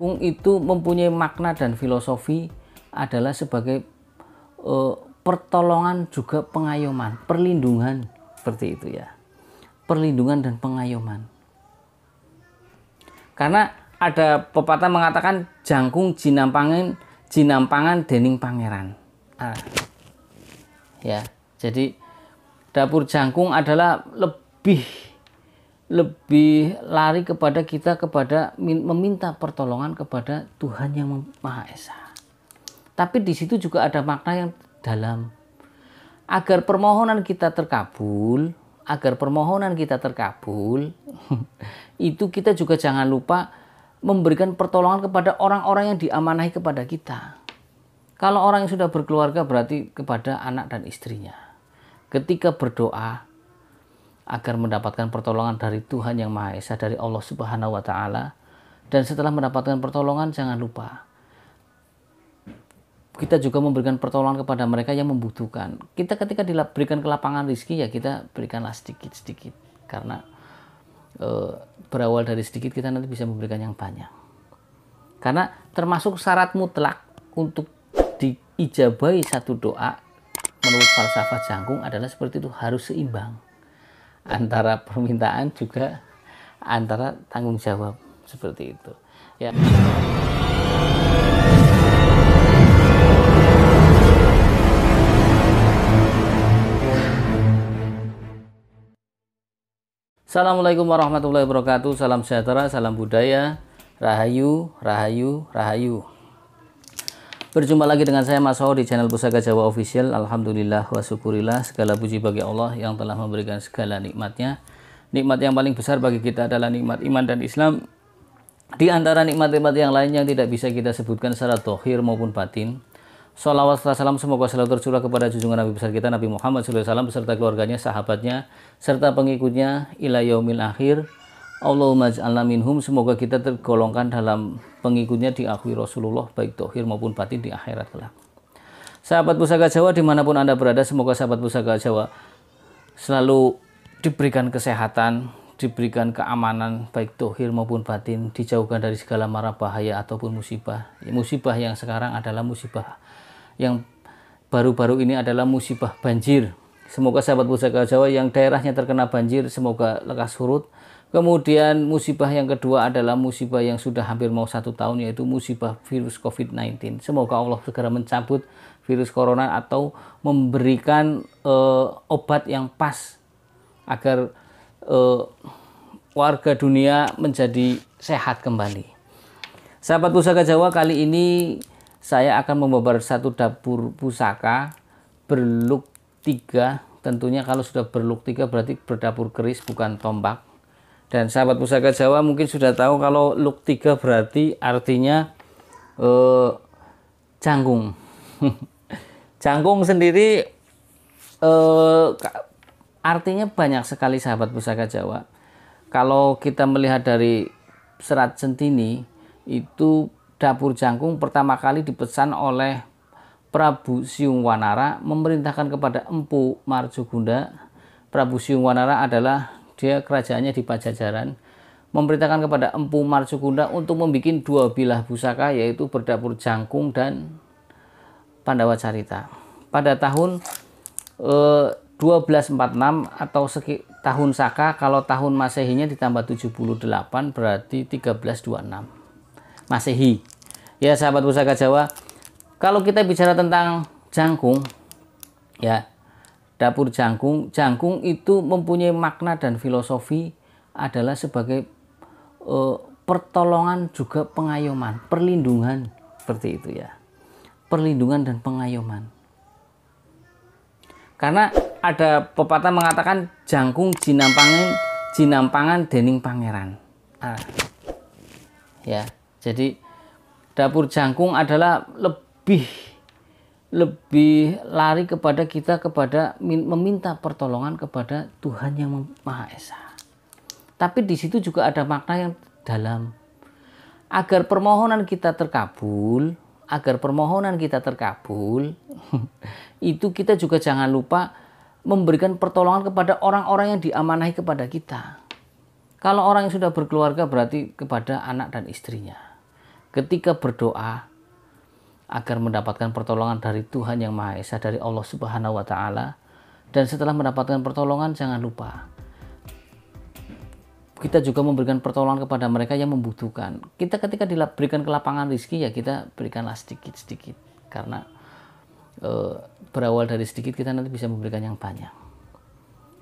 Itu mempunyai makna dan filosofi adalah sebagai pertolongan juga pengayoman, perlindungan, seperti itu ya. Perlindungan dan pengayoman. Karena ada pepatah mengatakan jangkung jinampangan dening pangeran. Ya, jadi dapur jangkung adalah lebih lari kepada kita, kepada meminta pertolongan kepada Tuhan yang Maha Esa. Tapi di situ juga ada makna yang dalam. Agar permohonan kita terkabul, itu kita juga jangan lupa memberikan pertolongan kepada orang-orang yang diamanahi kepada kita. Kalau orang yang sudah berkeluarga berarti kepada anak dan istrinya. Ketika berdoa agar mendapatkan pertolongan dari Tuhan yang Maha Esa, dari Allah Subhanahu wa Ta'ala, dan setelah mendapatkan pertolongan jangan lupa kita juga memberikan pertolongan kepada mereka yang membutuhkan. Kita ketika diberikan kelapangan rezeki ya kita berikanlah sedikit-sedikit, karena berawal dari sedikit kita nanti bisa memberikan yang banyak. Karena termasuk syarat mutlak untuk diijabahi satu doa menurut falsafah jangkung adalah seperti itu, harus seimbang antara permintaan juga antara tanggung jawab, seperti itu ya. Assalamualaikum warahmatullahi wabarakatuh. Salam sejahtera, salam budaya, rahayu, rahayu, rahayu. Berjumpa lagi dengan saya Mas Ho di channel Pusaka Jawa Official. Alhamdulillah wa syukurillah, segala puji bagi Allah yang telah memberikan segala nikmatnya. Nikmat yang paling besar bagi kita adalah nikmat iman dan Islam. Di antara nikmat-nikmat yang lain yang tidak bisa kita sebutkan secara zahir maupun batin. Shalawat serta salam semoga selalu tercurah kepada junjungan Nabi besar kita Nabi Muhammad SAW beserta keluarganya, sahabatnya, serta pengikutnya ila yaumil akhir. Allahumma ja'alna minhum, semoga kita tergolongkan dalam pengikutnya di akhir Rasulullah, baik zahir maupun batin di akhirat kelak. Sahabat Pusaka Jawa dimanapun Anda berada, semoga sahabat Pusaka Jawa selalu diberikan kesehatan, diberikan keamanan baik zahir maupun batin, dijauhkan dari segala mara bahaya ataupun musibah. Musibah yang sekarang adalah musibah yang baru-baru ini adalah musibah banjir. Semoga sahabat Pusaka Jawa yang daerahnya terkena banjir semoga lekas surut. Kemudian musibah yang kedua adalah musibah yang sudah hampir mau 1 tahun, yaitu musibah virus COVID-19. Semoga Allah segera mencabut virus corona atau memberikan obat yang pas agar warga dunia menjadi sehat kembali. Sahabat Pusaka Jawa, kali ini saya akan membawa satu dapur pusaka berlook 3. Tentunya kalau sudah berlook 3 berarti berdapur keris bukan tombak. Dan sahabat Pusaka Jawa mungkin sudah tahu kalau look 3 berarti artinya jangkung. Jangkung sendiri artinya banyak sekali sahabat Pusaka Jawa. Kalau kita melihat dari Serat Centini, itu dapur jangkung pertama kali dipesan oleh Prabu Siung Wanara memerintahkan kepada Empu Marjogunda. Prabu Siung Wanara adalah dia kerajaannya di Pajajaran, memerintahkan kepada Empu Marjogunda untuk membuat 2 bilah pusaka, yaitu berdapur jangkung dan Pandawa Carita. Pada tahun 1246 atau tahun Saka, kalau tahun Masehinya ditambah 78 berarti 1326 Masehi. Ya sahabat Pusaka Jawa, kalau kita bicara tentang jangkung ya, dapur jangkung itu mempunyai makna dan filosofi adalah sebagai pertolongan juga pengayoman, perlindungan, seperti itu ya. Perlindungan dan pengayoman. Karena ada pepatah mengatakan jangkung jinampangan dening pangeran. Ya, jadi dapur jangkung adalah lebih lari kepada kita, kepada meminta pertolongan kepada Tuhan yang Maha Esa. Tapi di situ juga ada makna yang dalam. Agar permohonan kita terkabul, itu kita juga jangan lupa memberikan pertolongan kepada orang-orang yang diamanahi kepada kita. Kalau orang yang sudah berkeluarga berarti kepada anak dan istrinya. ketika berdoa agar mendapatkan pertolongan dari Tuhan Yang Maha Esa, dari Allah Subhanahu wa Ta'ala. Dan setelah mendapatkan pertolongan, jangan lupa kita juga memberikan pertolongan kepada mereka yang membutuhkan. Kita ketika diberikan kelapangan rezeki, ya kita berikanlah sedikit-sedikit. Karena berawal dari sedikit, kita nanti bisa memberikan yang banyak.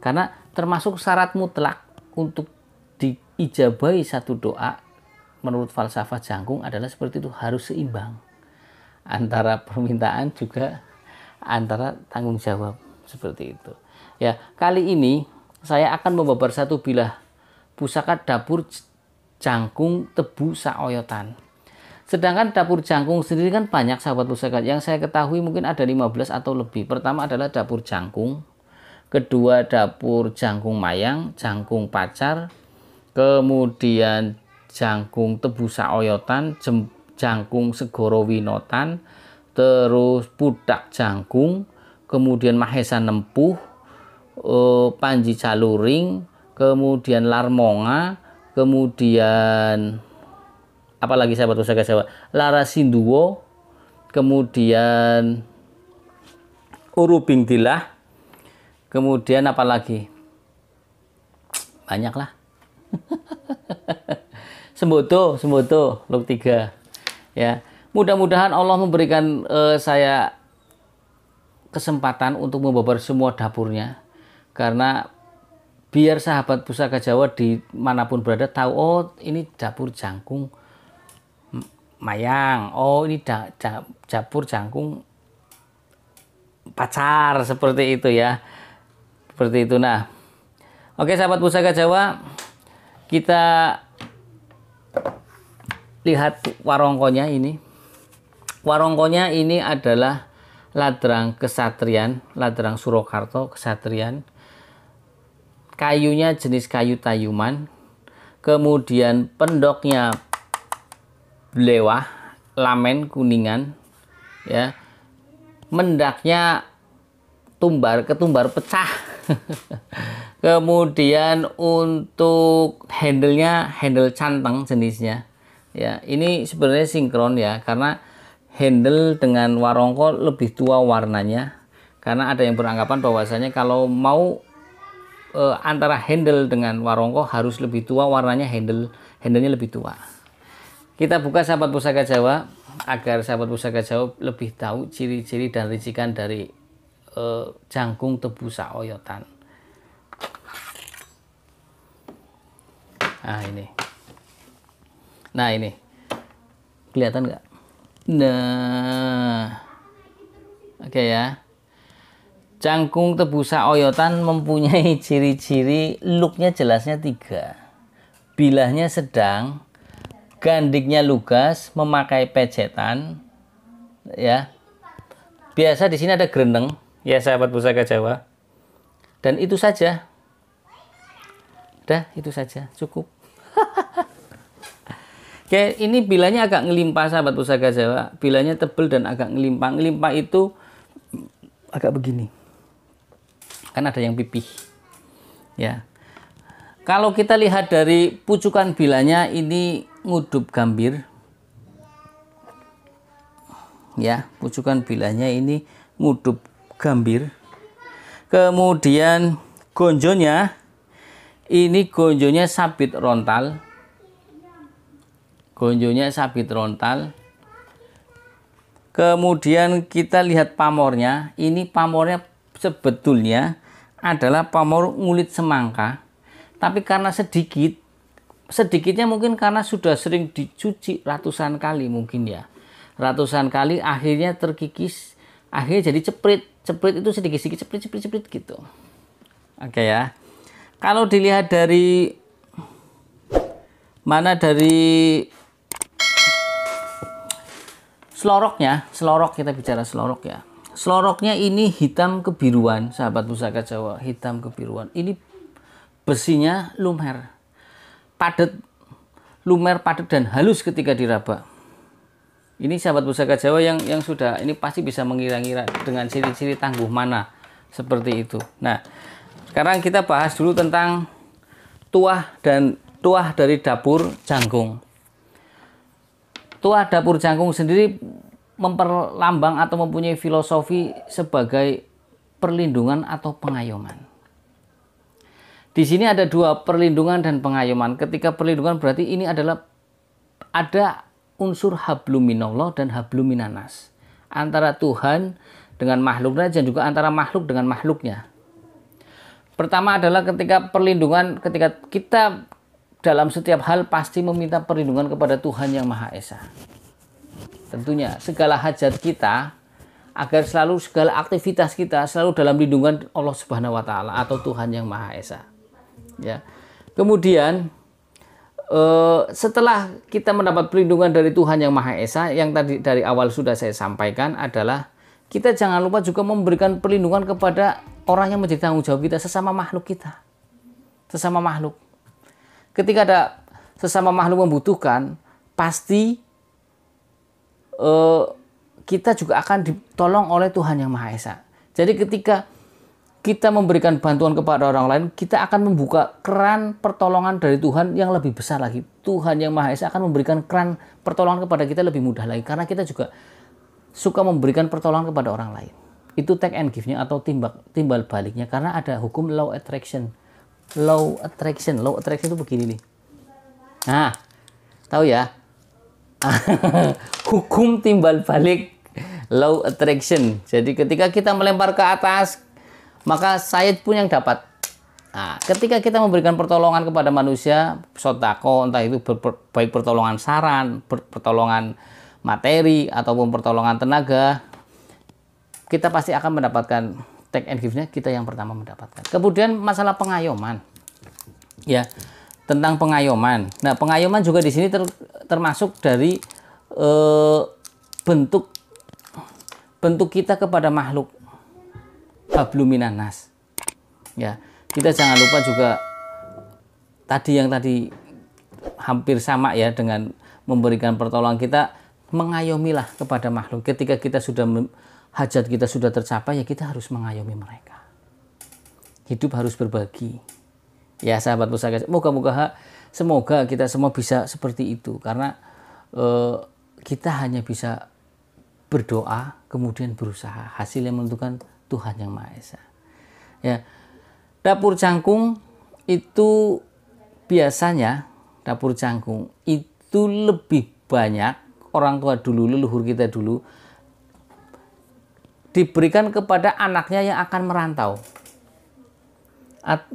Karena termasuk syarat mutlak untuk diijabahi satu doa, menurut falsafah Jangkung adalah seperti itu, harus seimbang. Antara permintaan juga antara tanggung jawab, seperti itu. Ya, kali ini saya akan membabar satu bilah pusaka dapur jangkung tebu saoyotan. Sedangkan dapur jangkung sendiri kan banyak sahabat pusaka. Yang saya ketahui mungkin ada 15 atau lebih. Pertama adalah dapur jangkung, kedua dapur jangkung mayang, jangkung pacar, kemudian jangkung tebu saoyotan, jangkung segoro winotan, terus pudak jangkung, kemudian mahesa nempuh, panji caluring, kemudian larmonga, kemudian apalagi sahabat pusaka Jawa, larasinduwo, kemudian urubing dilah, kemudian apalagi banyak lah. semboto luk 3 ya. Mudah-mudahan Allah memberikan saya kesempatan untuk membabar semua dapurnya, karena biar sahabat pusaka Jawa dimanapun berada tahu, oh ini dapur jangkung mayang, oh ini dapur jangkung pacar, seperti itu ya, seperti itu. Nah, oke sahabat pusaka Jawa, kita lihat warongkonya ini. Warongkonya ini adalah ladrang kesatrian, ladrang Surakarta kesatrian. Kayunya jenis kayu tayuman, kemudian pendoknya belewah, lamen kuningan, ya. Mendaknya ketumbar pecah. Kemudian untuk handle canteng jenisnya, ya. Ini sebenarnya sinkron ya, karena handle dengan warongko lebih tua warnanya, karena ada yang beranggapan bahwasanya kalau mau antara handle dengan warongko harus lebih tua warnanya, handlenya lebih tua. Kita buka sahabat pusaka Jawa agar sahabat pusaka Jawa lebih tahu ciri-ciri dan ricikan dari jangkung tebu saoyotan. Nah ini kelihatan nggak? Nah, oke ya. Jangkung tebu saoyotan mempunyai ciri-ciri, looknya jelasnya 3. Bilahnya sedang, gandiknya lugas, memakai pecetan, ya. Biasa di sini ada gerendeng, ya sahabat pusaka Jawa. Dan itu saja. Udah, itu saja, cukup. Oke, ini bilahnya agak ngelimpah sahabat pusaka Jawa. Bilahnya tebal dan agak ngelimpah. Ngelimpah itu agak begini. Kan ada yang pipih, ya. Kalau kita lihat dari pucukan bilanya, ini ngudup gambir, ya. Pucukan bilanya ini ngudup gambir. Kemudian gonjonya, ini gonjonya sabit rontal, Kemudian kita lihat pamornya, ini pamornya sebetulnya adalah pamor ngulit semangka, tapi karena sedikitnya mungkin karena sudah sering dicuci ratusan kali, mungkin ya, ratusan kali akhirnya terkikis, akhirnya jadi ceprit itu sedikit-sedikit ceprit gitu. Oke ya. Kalau dilihat dari selorok, kita bicara selorok ya. Seloroknya ini hitam kebiruan, sahabat pusaka Jawa, hitam kebiruan. Ini besinya lumer padat dan halus ketika diraba. Ini sahabat pusaka Jawa yang sudah ini pasti bisa mengira-ngira dengan ciri-ciri tangguh mana seperti itu. Nah, sekarang kita bahas dulu tentang tuah dari dapur jangkung. Tuah dapur jangkung sendiri memperlambang atau mempunyai filosofi sebagai perlindungan atau pengayoman. Di sini ada dua, perlindungan dan pengayoman. Ketika perlindungan berarti ini adalah ada unsur hablum minallah dan hablum minanas. Antara Tuhan dengan makhluknya dan juga antara makhluk dengan makhluknya. Pertama adalah ketika perlindungan, ketika kita dalam setiap hal pasti meminta perlindungan kepada Tuhan yang Maha Esa. Tentunya segala hajat kita agar selalu segala aktivitas kita selalu dalam lindungan Allah Subhanahu wa taala atau Tuhan yang Maha Esa. Ya. Kemudian setelah kita mendapat perlindungan dari Tuhan yang Maha Esa, yang tadi dari awal sudah saya sampaikan adalah kita jangan lupa juga memberikan perlindungan kepada orang yang menjadi tanggung jawab kita, sesama makhluk kita. Sesama makhluk. Ketika ada sesama makhluk membutuhkan, pasti kita juga akan ditolong oleh Tuhan yang Maha Esa. Jadi ketika kita memberikan bantuan kepada orang lain, kita akan membuka keran pertolongan dari Tuhan yang lebih besar lagi. Tuhan yang Maha Esa akan memberikan keran pertolongan kepada kita lebih mudah lagi. Karena kita juga suka memberikan pertolongan kepada orang lain. Itu take and give-nya atau timbal baliknya. Karena ada hukum law attraction. Law attraction itu begini nih. Nah, tahu ya? Hukum timbal balik, law attraction. Jadi ketika kita melempar ke atas, maka saya pun yang dapat. Nah, ketika kita memberikan pertolongan kepada manusia, sodako, entah itu baik pertolongan saran, pertolongan materi, ataupun pertolongan tenaga, kita pasti akan mendapatkan take and give-nya, kita yang pertama mendapatkan. Kemudian masalah pengayoman. Ya, tentang pengayoman. Nah, pengayoman juga di sini termasuk dari bentuk kita kepada makhluk. Hablum minanas. Ya, kita jangan lupa juga tadi hampir sama ya dengan memberikan pertolongan, kita mengayomilah kepada makhluk. Ketika kita sudah hajat kita sudah tercapai, ya kita harus mengayomi mereka. Hidup harus berbagi. Ya, sahabat pusaka, semoga kita semua bisa seperti itu, karena kita hanya bisa berdoa kemudian berusaha. Hasil yang menentukan Tuhan yang Maha Esa. Ya, dapur jangkung itu biasanya itu lebih banyak orang tua dulu, leluhur kita dulu, diberikan kepada anaknya yang akan merantau.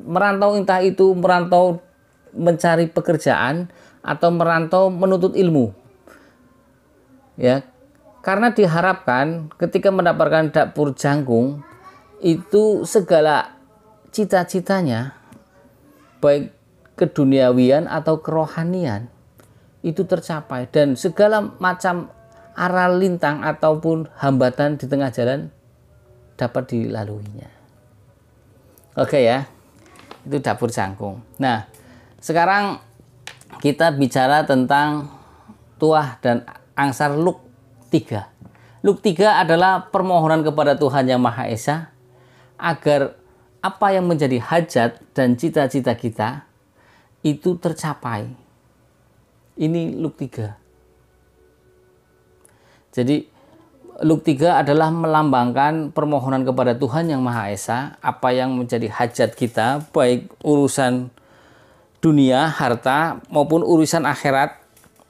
Merantau entah itu merantau mencari pekerjaan atau merantau menuntut ilmu. Ya, karena diharapkan ketika mendapatkan dapur jangkung itu segala cita-citanya baik keduniawian atau kerohanian itu tercapai, dan segala macam aral lintang ataupun hambatan di tengah jalan dapat dilaluinya. Oke ya, itu dapur jangkung. Nah, sekarang kita bicara tentang tuah dan angsar luk 3. Luk 3 adalah permohonan kepada Tuhan yang Maha Esa agar apa yang menjadi hajat dan cita-cita kita itu tercapai. Ini luk 3. Jadi luk 3 adalah melambangkan permohonan kepada Tuhan yang Maha Esa, apa yang menjadi hajat kita, baik urusan dunia, harta, maupun urusan akhirat,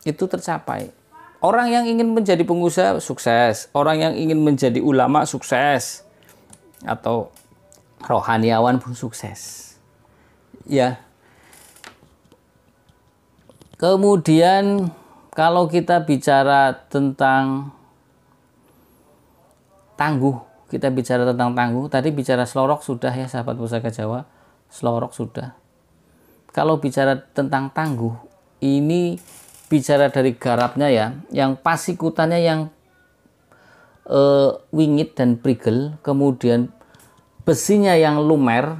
itu tercapai. Orang yang ingin menjadi pengusaha sukses, orang yang ingin menjadi ulama sukses, atau rohaniawan pun sukses. Ya. Kemudian kalau kita bicara tentang tangguh, tadi bicara slorok sudah ya sahabat pusaka Jawa, slorok sudah. Kalau bicara tentang tangguh, ini bicara dari garapnya ya, yang pasikutannya yang wingit dan prigel, kemudian besinya yang lumer,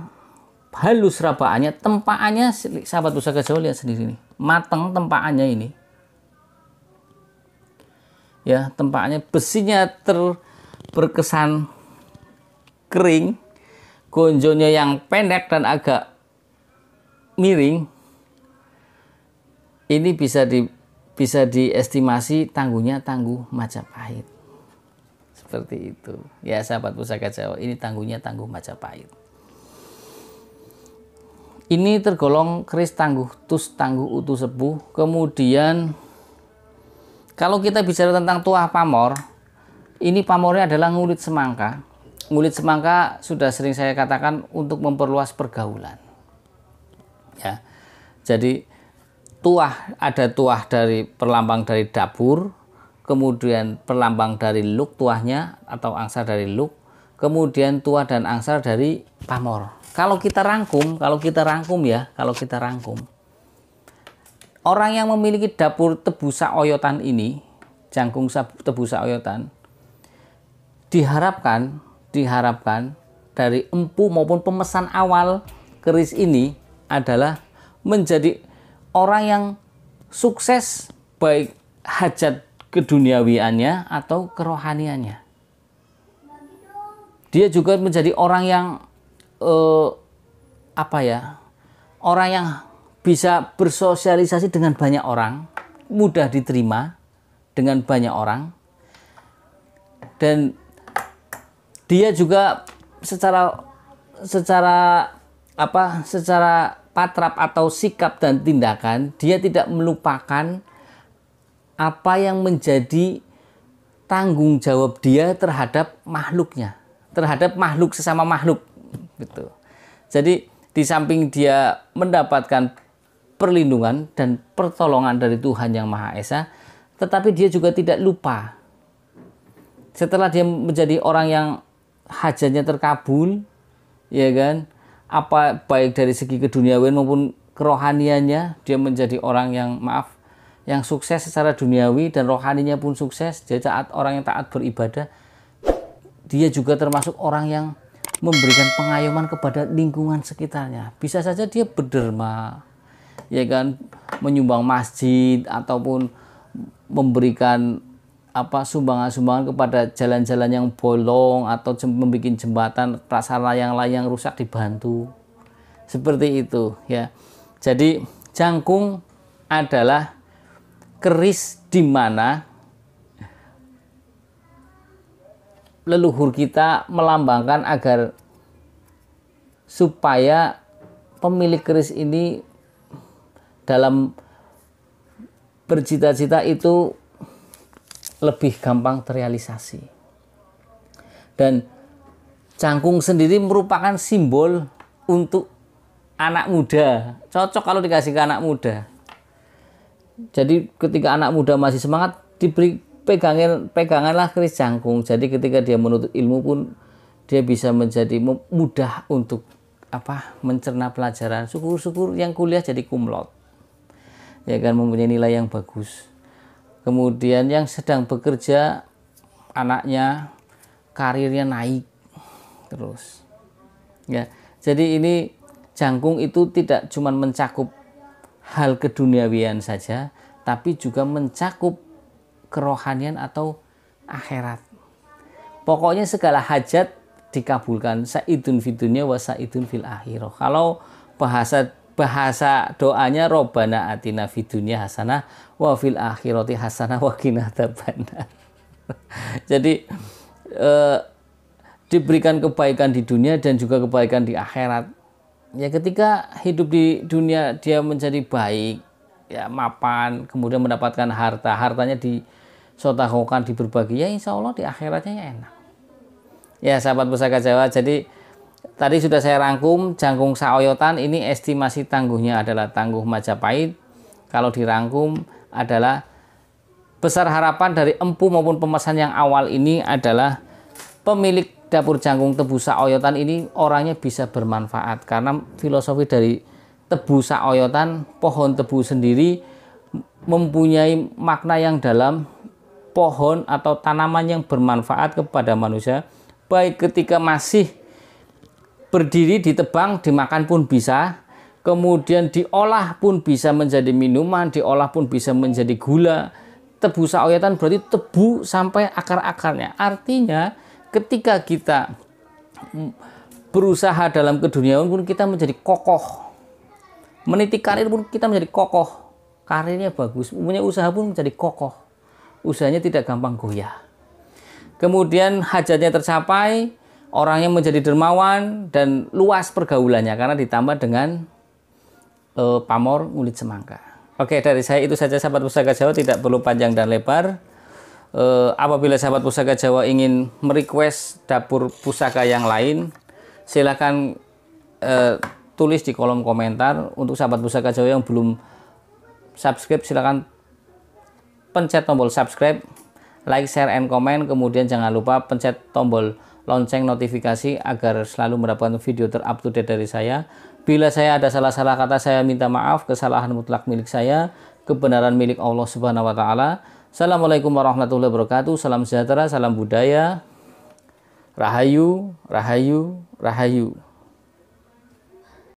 halus rabaannya, tempaannya sahabat pusaka Jawa lihat sendiri nih, mateng tempaannya ini. Ya, tempaannya besinya berkesan kering, gonjonya yang pendek dan agak miring. Ini bisa bisa diestimasi tangguhnya tangguh Majapahit. Seperti itu. Ya sahabat Pusaka Jawa, ini tangguhnya tangguh Majapahit. Ini tergolong keris tangguh tus tangguh utu sepuh. Kemudian kalau kita bicara tentang tuah pamor, ini pamornya adalah ngulit semangka. Ngulit semangka sudah sering saya katakan untuk memperluas pergaulan. Ya. Jadi tuah, ada tuah dari perlambang dari dapur, kemudian perlambang dari luk tuahnya atau angsar dari luk, kemudian tuah dan angsar dari pamor. Kalau kita rangkum orang yang memiliki dapur tebusa oyotan ini, jangkung tebusa oyotan, diharapkan dari empu maupun pemesan awal keris ini adalah menjadi orang yang sukses baik hajat keduniawiannya atau kerohaniannya. Dia juga menjadi orang yang orang yang bisa bersosialisasi dengan banyak orang, mudah diterima dengan banyak orang, dan dia juga secara patrap atau sikap dan tindakan, dia tidak melupakan apa yang menjadi tanggung jawab dia terhadap makhluknya, terhadap makhluk sesama makhluk gitu. Jadi di samping dia mendapatkan perlindungan dan pertolongan dari Tuhan Yang Maha Esa, tetapi dia juga tidak lupa setelah dia menjadi orang yang hajatnya terkabul, ya kan, apa baik dari segi keduniawian maupun kerohaniannya, dia menjadi orang yang yang sukses secara duniawi dan rohaninya pun sukses. Dia orang yang taat beribadah. Dia juga termasuk orang yang memberikan pengayoman kepada lingkungan sekitarnya. Bisa saja dia berderma, ya kan, menyumbang masjid ataupun memberikan sumbangan-sumbangan kepada jalan-jalan yang bolong atau membuat jembatan, prasarana yang lain yang rusak dibantu. Seperti itu ya. Jadi jangkung adalah keris di mana leluhur kita melambangkan agar supaya pemilik keris ini dalam bercita-cita itu lebih gampang terrealisasi. Dan jangkung sendiri merupakan simbol untuk anak muda. Cocok kalau dikasih ke anak muda. Jadi ketika anak muda masih semangat, diberi peganganlah keris jangkung. Jadi ketika dia menuntut ilmu pun dia bisa menjadi mudah untuk mencerna pelajaran. Syukur-syukur yang kuliah jadi kumlot, ya kan, mempunyai nilai yang bagus. Kemudian yang sedang bekerja, anaknya karirnya naik terus. Ya, jadi ini jangkung itu tidak cuma mencakup hal keduniawian saja, tapi juga mencakup kerohanian atau akhirat. Pokoknya segala hajat dikabulkan. Sa'idun fid dunya wa sa'idun fil akhirah. Kalau bahasa doanya Robbana atina fid dunya hasanah wa fil akhirati hasanah wa qina adzabannar. Jadi diberikan kebaikan di dunia dan juga kebaikan di akhirat. Ya, ketika hidup di dunia dia menjadi baik, ya mapan, kemudian mendapatkan hartanya disodakokan, diberbagi, ya insya Allah di akhiratnya ya enak. Ya sahabat Pusaka Jawa, jadi tadi sudah saya rangkum jangkung saoyotan ini estimasi tangguhnya adalah tangguh Majapahit. Kalau dirangkum adalah besar harapan dari empu maupun pemesan yang awal ini adalah pemilik dapur jangkung tebu saoyotan ini orangnya bisa bermanfaat, karena filosofi dari tebu saoyotan, pohon tebu sendiri mempunyai makna yang dalam. Pohon atau tanaman yang bermanfaat kepada manusia, baik ketika masih berdiri ditebang, dimakan pun bisa, kemudian diolah pun bisa menjadi minuman, diolah pun bisa menjadi gula. Tebu saoyotan berarti tebu sampai akar-akarnya. Artinya ketika kita berusaha dalam keduniawian pun kita menjadi kokoh. Meniti karir pun kita menjadi kokoh. karirnya bagus, punya usaha pun menjadi kokoh, usahanya tidak gampang goyah. Kemudian hajatnya tercapai, orangnya menjadi dermawan dan luas pergaulannya karena ditambah dengan pamor ngulit semangka. Oke, dari saya itu saja sahabat Pusaka Jawa, tidak perlu panjang dan lebar. Apabila sahabat Pusaka Jawa ingin merequest dapur pusaka yang lain, silakan tulis di kolom komentar. Untuk sahabat Pusaka Jawa yang belum subscribe, silakan pencet tombol subscribe, like, share, and comment. Kemudian jangan lupa pencet tombol lonceng notifikasi agar selalu mendapatkan video terupdate dari saya. Bila saya ada salah-salah kata, saya minta maaf. Kesalahan mutlak milik saya, kebenaran milik Allah Subhanahu wa Ta'ala. Assalamualaikum warahmatullahi wabarakatuh. Salam sejahtera, salam budaya. Rahayu, rahayu, rahayu.